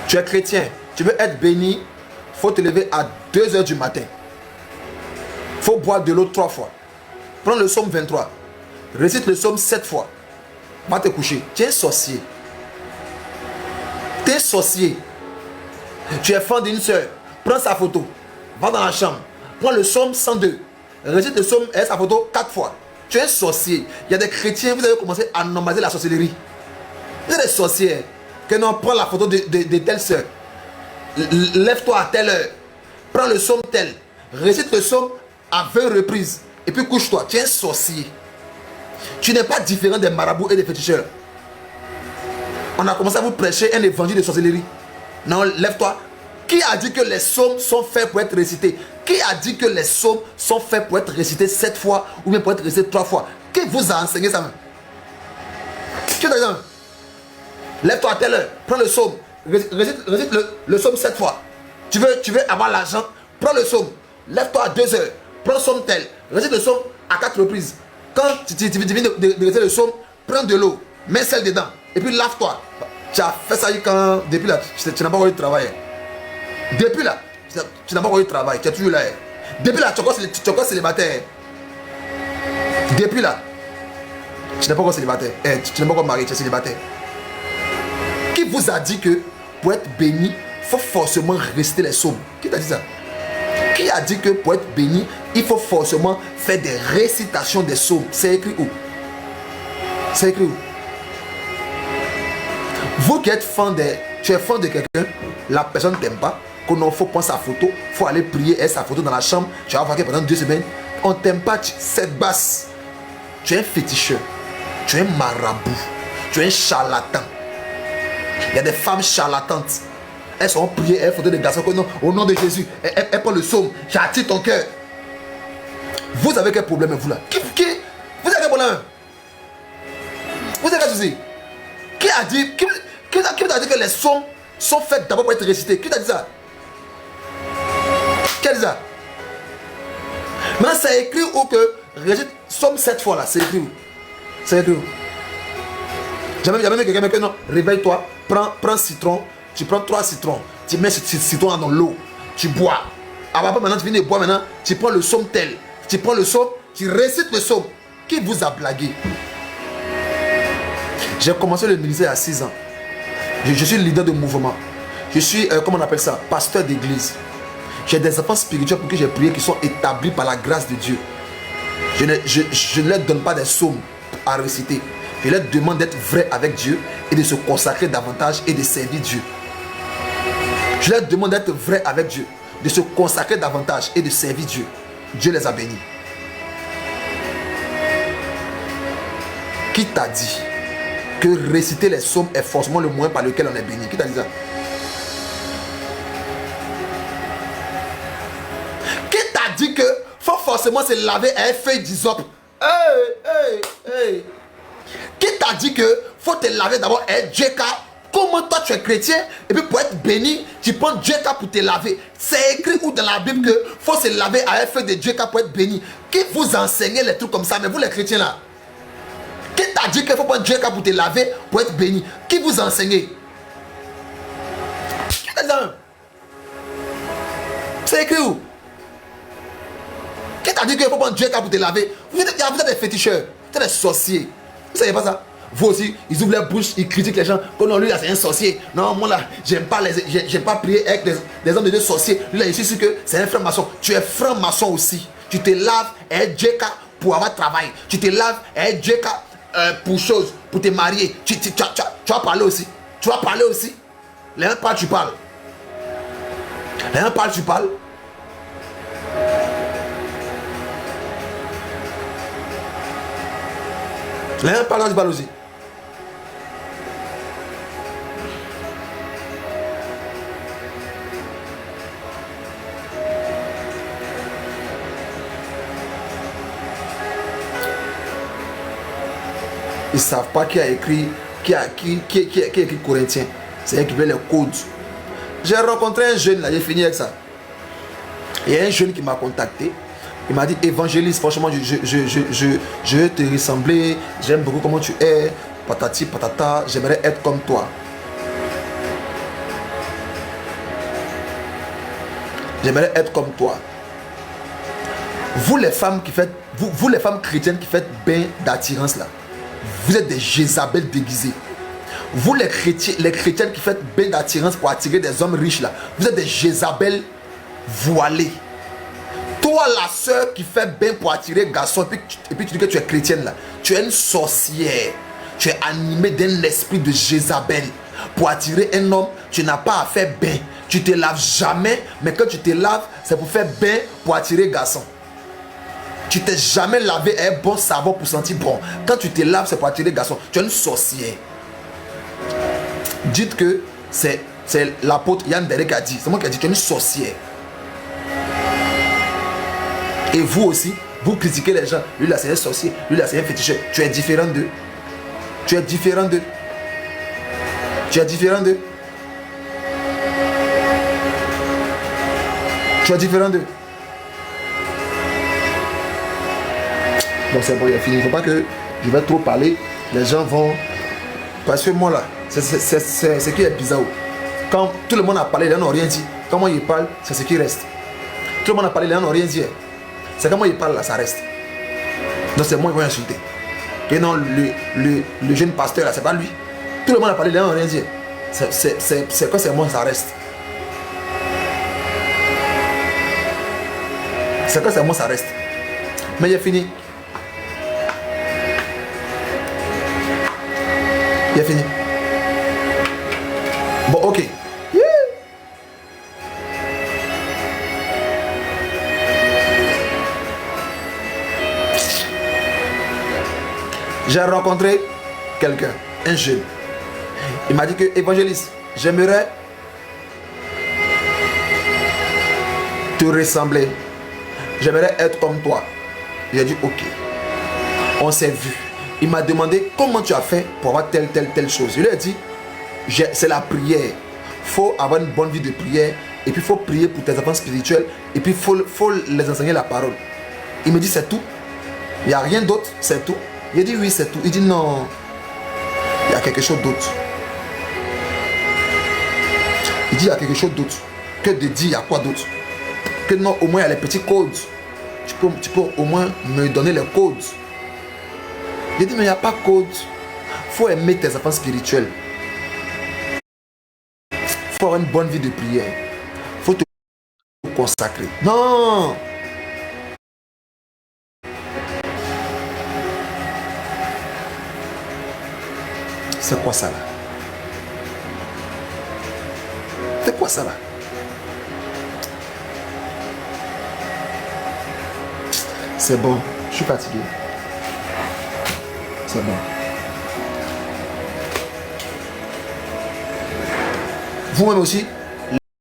Tu es chrétien, tu veux être béni, il faut te lever à 2 h du matin. Il faut boire de l'eau 3 fois. Prends le psaume 23. Récite le psaume 7 fois. Va te coucher. Tu es un sorcier. Tu es sorcier. Tu es fan d'une soeur. Prends sa photo. Va dans la chambre. Prends le psaume 102. Récite le psaume et sa photo 4 fois. Tu es un sorcier. Il y a des chrétiens, vous avez commencé à normaliser la sorcellerie. Vous êtes des sorciers. Que non, prends la photo de telle soeur. Lève-toi à telle heure. Prends le psaume tel. Récite le psaume à 20 reprises. Et puis couche-toi. Tu es un sorcier. Tu n'es pas différent des marabouts et des féticheurs. On a commencé à vous prêcher un évangile de sorcellerie. Non, lève-toi. Qui a dit que les psaumes sont faits pour être récités? Qui a dit que les psaumes sont faits pour être récités 7 fois ou bien pour être récités 3 fois? Qui vous a enseigné ça? Qui t'a dit ça? Lève-toi à telle heure. Prends le psaume. Récite le psaume 7 fois. Tu veux avoir l'argent? Prends le psaume. Lève-toi à 2 h. Prends le psaume tel. Récite le psaume à 4 reprises. Quand tu viens de réciter le psaume, prends de l'eau. Mets celle dedans. Et puis lave-toi. Tu as fait ça quand... Depuis là, tu n'as pas envie de travailler. Depuis là, tu n'as pas envie de travailler. Tu es toujours là. Depuis là, tu es encore célibataire. Depuis là, tu n'es pas encore célibataire. Tu n'es pas encore marié, tu es célibataire. Qui vous a dit que pour être béni, il faut forcément réciter les psaumes? Qui t'a dit ça? Qui a dit que pour être béni, il faut forcément faire des récitations des psaumes? C'est écrit où? C'est écrit où? Vous qui êtes tu es fan de quelqu'un, la personne ne t'aime pas, qu'il faut prendre sa photo, il faut aller prier et sa photo dans la chambre, tu vas voir que pendant 2 semaines, on ne t'aime pas, c'est basse. Tu es un féticheur, tu es un marabout, tu es un charlatan. Il y a des femmes charlatantes. Elles sont priées, elles font des garçons au nom de Jésus. Elles prennent le psaume, j'attire ton cœur. Vous avez quel problème, vous là? Vous avez quel problème? Vous avez quel souci? Qui a dit que les psaumes sont faits d'abord pour être récités? Qui t'a dit ça? Qui a dit ça? Maintenant, c'est écrit où que récite psaume 7 fois là. C'est écrit où? C'est écrit où? J'avais même quelqu'un que non, réveille-toi, prends citron, tu prends 3 citrons, tu mets ce citron dans l'eau, tu bois. Après maintenant, tu viens de boire maintenant, tu prends le psaume tel, tu prends le psaume, tu récites le psaume. Qui vous a blagué? J'ai commencé le ministère à 6 ans. Je suis leader de mouvement. Je suis, comment on appelle ça, pasteur d'église. J'ai des enfants spirituels pour qui j'ai prié qui sont établis par la grâce de Dieu. Je ne leur donne pas des psaumes à réciter. Je leur demande d'être vrais avec Dieu et de se consacrer davantage et de servir Dieu. Je leur demande d'être vrais avec Dieu, de se consacrer davantage et de servir Dieu. Dieu les a bénis. Qui t'a dit que réciter les psaumes est forcément le moyen par lequel on est béni? Qui t'a dit ça? Qui t'a dit que faut forcément se laver à un feuille d'hysope? Hey. Qui t'a dit que faut te laver d'abord un Djeka? Comment toi tu es chrétien et puis pour être béni, tu prends Djeka pour te laver? C'est écrit où dans la Bible que faut se laver à un feu de Djeka pour être béni? Qui vous enseigne les trucs comme ça? Mais vous les chrétiens là, qui t'a dit qu'il faut prendre Djeka pour te laver pour être béni? Qui vous enseigne? C'est écrit où? Qui t'a dit qu'il faut prendre Djeka pour te laver? Vous êtes des féticheurs, vous êtes des sorciers. Vous savez pas ça? Vous aussi, ils ouvrent leur bouche, ils critiquent les gens. Oh non, lui là c'est un sorcier. Non, moi là, j'aime pas prier avec des hommes de Dieu sorciers. Lui là, je suis sûr que c'est un franc-maçon. Tu es franc-maçon aussi. Tu te laves et Djeka pour avoir travail. Tu te laves et Djeka pour chose, pour te marier. Tu vas parler aussi. Tu vas parler aussi. Les uns parlent, tu parles. Les uns parlent, tu parles. Les uns parlent, tu parles aussi. Ils ne savent pas qui a écrit, qui a écrit Corinthiens. C'est écrit les codes. J'ai rencontré un jeune là, j'ai fini avec ça. Il y a un jeune qui m'a contacté. Il m'a dit, évangéliste, franchement, je veux te ressembler. J'aime beaucoup comment tu es. Patati, patata, j'aimerais être comme toi. J'aimerais être comme toi. Vous les femmes qui faites, vous les femmes chrétiennes qui faites bain d'attirance là, vous êtes des Jézabel déguisées. Vous les chrétiennes qui faites bain d'attirance pour attirer des hommes riches là, vous êtes des Jézabel voilées. Toi la soeur qui fait bain pour attirer garçon et puis tu dis que tu es chrétienne là, tu es une sorcière. Tu es animé d'un esprit de Jézabel. Pour attirer un homme, tu n'as pas à faire bain. Tu te laves jamais, mais quand tu te laves, c'est pour faire bain pour attirer garçon. Tu t'es jamais lavé un bon savon pour sentir bon. Quand tu te laves, c'est pour attirer garçon. Tu es une sorcière. Dites que c'est l'apôtre Yann Derek qui a dit. C'est moi qui a dit, tu es une sorcière. Et vous aussi, vous critiquez les gens. Lui là c'est un sorcier, lui là c'est un féticheur. Tu es différent d'eux. Tu es différent d'eux. Tu es différent d'eux. Tu es différent d'eux. Bon, c'est bon, il a fini. Il ne faut pas que je vais trop parler. Les gens vont... Parce que moi là, c'est ce qui est bizarre. Quand tout le monde a parlé, les gens n'ont rien dit. Quand moi il parle, c'est ce qui reste. Tout le monde a parlé, les gens n'ont rien dit. C'est quand moi il parle là, ça reste. Donc c'est moi qui vais insulter. Et non, le jeune pasteur là, c'est pas lui. Tout le monde a parlé, les gens n'ont rien dit. C'est quand c'est moi, ça reste. C'est quand c'est moi, ça reste. Mais j'ai fini. Il a fini. Bon, ok. J'ai rencontré quelqu'un, un jeune. Il m'a dit que, évangéliste, j'aimerais te ressembler. J'aimerais être comme toi. J'ai dit ok. On s'est vu. Il m'a demandé comment tu as fait pour avoir telle chose. Je lui ai dit, c'est la prière. Il faut avoir une bonne vie de prière. Et puis il faut prier pour tes enfants spirituels. Et puis il faut les enseigner la parole. Il me dit c'est tout. Il n'y a rien d'autre, c'est tout. Il dit oui c'est tout. Il dit non. Il y a quelque chose d'autre. Il dit il y a quelque chose d'autre. Que de dire il y a quoi d'autre. Que non, au moins il y a les petits codes. Tu peux au moins me donner les codes. J'ai dit, mais il n'y a pas de code. Il faut aimer tes enfants spirituels. Il faut avoir une bonne vie de prière. Il faut te consacrer. Non! C'est quoi ça là? C'est quoi ça là? C'est bon, je suis fatigué. C'est bon. Vous-même aussi,